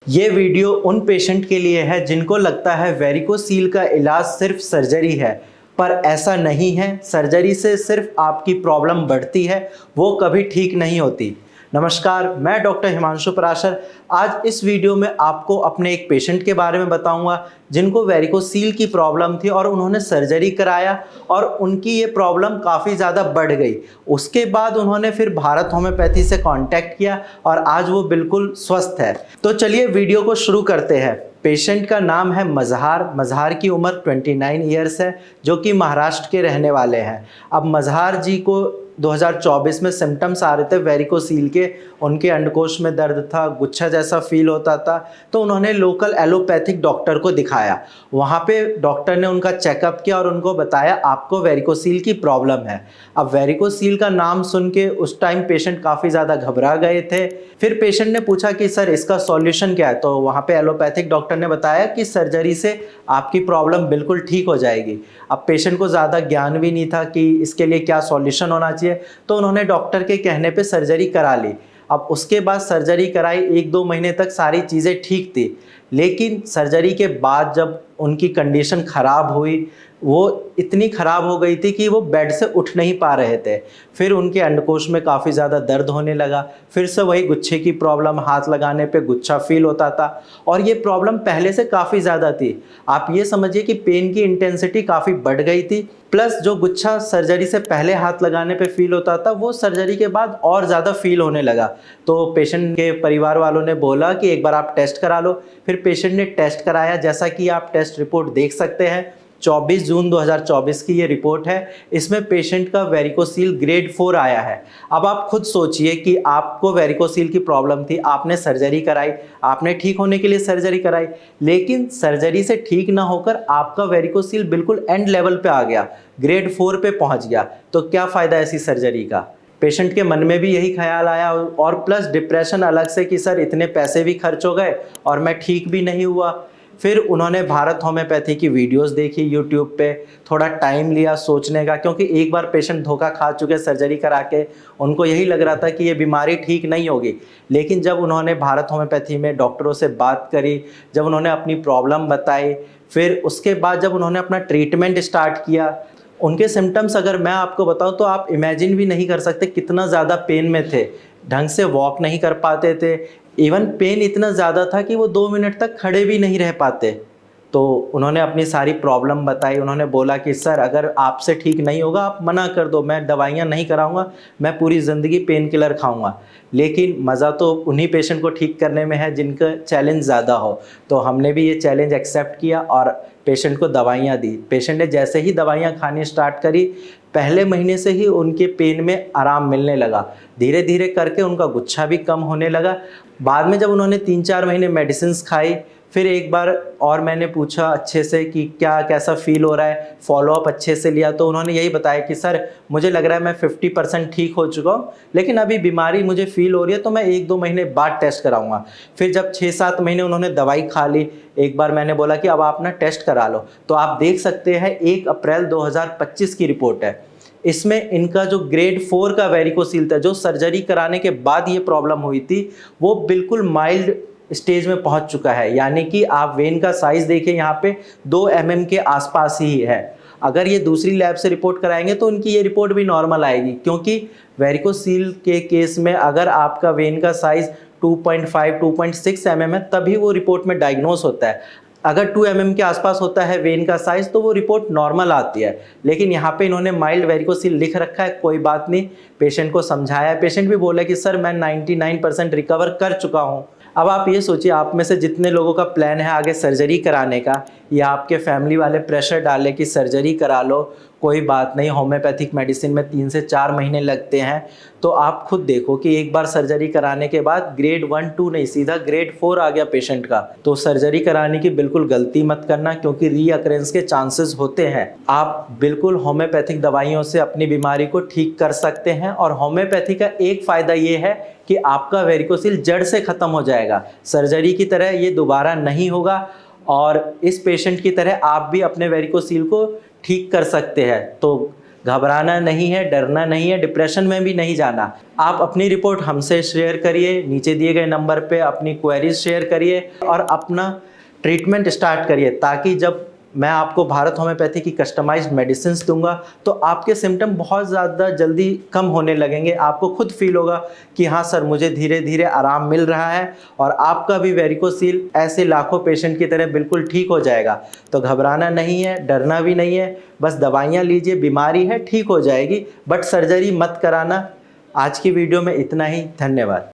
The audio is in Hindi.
ये वीडियो उन पेशेंट के लिए है जिनको लगता है वेरिकोसील का इलाज सिर्फ सर्जरी है, पर ऐसा नहीं है। सर्जरी से सिर्फ आपकी प्रॉब्लम बढ़ती है, वो कभी ठीक नहीं होती। नमस्कार, मैं डॉक्टर हिमांशु पराशर। आज इस वीडियो में आपको अपने एक पेशेंट के बारे में बताऊंगा जिनको वेरिकोसील की प्रॉब्लम थी और उन्होंने सर्जरी कराया और उनकी ये प्रॉब्लम काफ़ी ज़्यादा बढ़ गई। उसके बाद उन्होंने फिर भारत होम्योपैथी से कांटेक्ट किया और आज वो बिल्कुल स्वस्थ है। तो चलिए वीडियो को शुरू करते हैं। पेशेंट का नाम है मजहार। मजहार की उम्र 29 ईयर्स है, जो कि महाराष्ट्र के रहने वाले हैं। अब मजहार जी को 2024 में सिम्टम्स आ रहे थे वेरिकोसील के। उनके अंडकोश में दर्द था, गुच्छा जैसा फील होता था। तो उन्होंने लोकल एलोपैथिक डॉक्टर को दिखाया। वहाँ पे डॉक्टर ने उनका चेकअप किया और उनको बताया आपको वेरिकोसील की प्रॉब्लम है। अब वेरिकोसील का नाम सुन के उस टाइम पेशेंट काफ़ी ज़्यादा घबरा गए थे। फिर पेशेंट ने पूछा कि सर इसका सॉल्यूशन क्या है। तो वहाँ पे एलोपैथिक डॉक्टर ने बताया कि सर्जरी से आपकी प्रॉब्लम बिल्कुल ठीक हो जाएगी। अब पेशेंट को ज़्यादा ज्ञान भी नहीं था कि इसके लिए क्या सॉल्यूशन होना चाहिए, तो उन्होंने डॉक्टर के कहने पे सर्जरी करा ली। अब उसके बाद सर्जरी कराई, 1-2 महीने तक सारी चीज़ें ठीक थी। लेकिन सर्जरी के बाद जब उनकी कंडीशन ख़राब हुई, वो इतनी ख़राब हो गई थी कि वो बेड से उठ नहीं पा रहे थे। फिर उनके अंडकोश में काफ़ी ज़्यादा दर्द होने लगा। फिर से वही गुच्छे की प्रॉब्लम, हाथ लगाने पे गुच्छा फील होता था और ये प्रॉब्लम पहले से काफ़ी ज़्यादा थी। आप ये समझिए कि पेन की इंटेंसिटी काफ़ी बढ़ गई थी, प्लस जो गुच्छा सर्जरी से पहले हाथ लगाने पे फील होता था वो सर्जरी के बाद और ज़्यादा फील होने लगा। तो पेशेंट के परिवार वालों ने बोला कि एक बार आप टेस्ट करा लो। फिर पेशेंट ने टेस्ट कराया, जैसा कि आप टेस्ट रिपोर्ट देख सकते हैं। 24 जून 2024 की ये रिपोर्ट है। इसमें पेशेंट का वेरिकोसील ग्रेड 4 आया है। अब आप खुद सोचिए कि आपको वेरिकोसील की प्रॉब्लम थी, आपने सर्जरी कराई, आपने ठीक होने के लिए सर्जरी कराई, लेकिन सर्जरी से ठीक ना होकर आपका वेरिकोसील बिल्कुल एंड लेवल पे आ गया, ग्रेड 4 पे पहुंच गया। तो क्या फ़ायदा ऐसी सर्जरी का। पेशेंट के मन में भी यही ख्याल आया और प्लस डिप्रेशन अलग से कि सर इतने पैसे भी खर्च हो गए और मैं ठीक भी नहीं हुआ। फिर उन्होंने भारत होम्योपैथी की वीडियोस देखी यूट्यूब पे, थोड़ा टाइम लिया सोचने का, क्योंकि एक बार पेशेंट धोखा खा चुके सर्जरी करा के। उनको यही लग रहा था कि ये बीमारी ठीक नहीं होगी। लेकिन जब उन्होंने भारत होम्योपैथी में डॉक्टरों से बात करी, जब उन्होंने अपनी प्रॉब्लम बताई, फिर उसके बाद जब उन्होंने अपना ट्रीटमेंट स्टार्ट किया, उनके सिम्टम्स अगर मैं आपको बताऊं तो आप इमेजिन भी नहीं कर सकते कितना ज़्यादा पेन में थे। ढंग से वॉक नहीं कर पाते थे। इवन पेन इतना ज़्यादा था कि वो 2 मिनट तक खड़े भी नहीं रह पाते। तो उन्होंने अपनी सारी प्रॉब्लम बताई। उन्होंने बोला कि सर अगर आपसे ठीक नहीं होगा आप मना कर दो, मैं दवाइयाँ नहीं कराऊंगा, मैं पूरी ज़िंदगी पेन किलर खाऊंगा। लेकिन मज़ा तो उन्हीं पेशेंट को ठीक करने में है जिनका चैलेंज ज़्यादा हो। तो हमने भी ये चैलेंज एक्सेप्ट किया और पेशेंट को दवाइयाँ दी। पेशेंट ने जैसे ही दवाइयाँ खानी स्टार्ट करी, पहले महीने से ही उनके पेन में आराम मिलने लगा। धीरे धीरे करके उनका गुच्छा भी कम होने लगा। बाद में जब उन्होंने 3-4 महीने मेडिसिन खाई, फिर एक बार और मैंने पूछा अच्छे से कि क्या कैसा फील हो रहा है, फॉलोअप अच्छे से लिया। तो उन्होंने यही बताया कि सर मुझे लग रहा है मैं 50% ठीक हो चुका हूँ, लेकिन अभी बीमारी मुझे फील हो रही है, तो मैं 1-2 महीने बाद टेस्ट कराऊंगा। फिर जब 6-7 महीने उन्होंने दवाई खा ली, एक बार मैंने बोला कि अब आप ना टेस्ट करा लो। तो आप देख सकते हैं 1 अप्रैल 2025 की रिपोर्ट है। इसमें इनका जो ग्रेड 4 का वेरिकोसील था, जो सर्जरी कराने के बाद ये प्रॉब्लम हुई थी, वो बिल्कुल माइल्ड स्टेज में पहुंच चुका है। यानी कि आप वेन का साइज देखिए, यहाँ पे 2 mm के आसपास ही है। अगर ये दूसरी लैब से रिपोर्ट कराएंगे तो उनकी ये रिपोर्ट भी नॉर्मल आएगी, क्योंकि वेरिकोसील के केस में अगर आपका वेन का साइज 2.5-2.6 mm है तभी वो रिपोर्ट में डायग्नोस होता है। अगर 2 mm के आसपास होता है वेन का साइज तो वो रिपोर्ट नॉर्मल आती है। लेकिन यहाँ पे इन्होंने माइल्ड वेरिकोसील लिख रखा है, कोई बात नहीं। पेशेंट को समझाया, पेशेंट भी बोला कि सर मैं 99% रिकवर कर चुका हूँ। अब आप ये सोचिए, आप में से जितने लोगों का प्लान है आगे सर्जरी कराने का, या आपके फैमिली वाले प्रेशर डाले कि सर्जरी करा लो, कोई बात नहीं, होम्योपैथिक मेडिसिन में 3 से 4 महीने लगते हैं। तो आप खुद देखो कि एक बार सर्जरी कराने के बाद ग्रेड 1-2 नहीं, सीधा ग्रेड 4 आ गया पेशेंट का। तो सर्जरी कराने की बिल्कुल गलती मत करना, क्योंकि रीअकरेंस के चांसेस होते हैं। आप बिल्कुल होम्योपैथिक दवाइयों से अपनी बीमारी को ठीक कर सकते हैं। और होम्योपैथी का एक फ़ायदा ये है कि आपका वेरिकोसील जड़ से ख़त्म हो जाएगा। सर्जरी की तरह ये दोबारा नहीं होगा और इस पेशेंट की तरह आप भी अपने वेरिकोसील को ठीक कर सकते हैं। तो घबराना नहीं है, डरना नहीं है, डिप्रेशन में भी नहीं जाना। आप अपनी रिपोर्ट हमसे शेयर करिए, नीचे दिए गए नंबर पे अपनी क्वेरीज शेयर करिए और अपना ट्रीटमेंट स्टार्ट करिए, ताकि जब मैं आपको भारत होम्योपैथी की कस्टमाइज्ड मेडिसिन दूंगा तो आपके सिम्टम बहुत ज़्यादा जल्दी कम होने लगेंगे। आपको खुद फील होगा कि हाँ सर, मुझे धीरे धीरे आराम मिल रहा है और आपका भी वेरिकोसील ऐसे लाखों पेशेंट की तरह बिल्कुल ठीक हो जाएगा। तो घबराना नहीं है, डरना भी नहीं है, बस दवाइयाँ लीजिए, बीमारी है ठीक हो जाएगी, बट सर्जरी मत कराना। आज की वीडियो में इतना ही, धन्यवाद।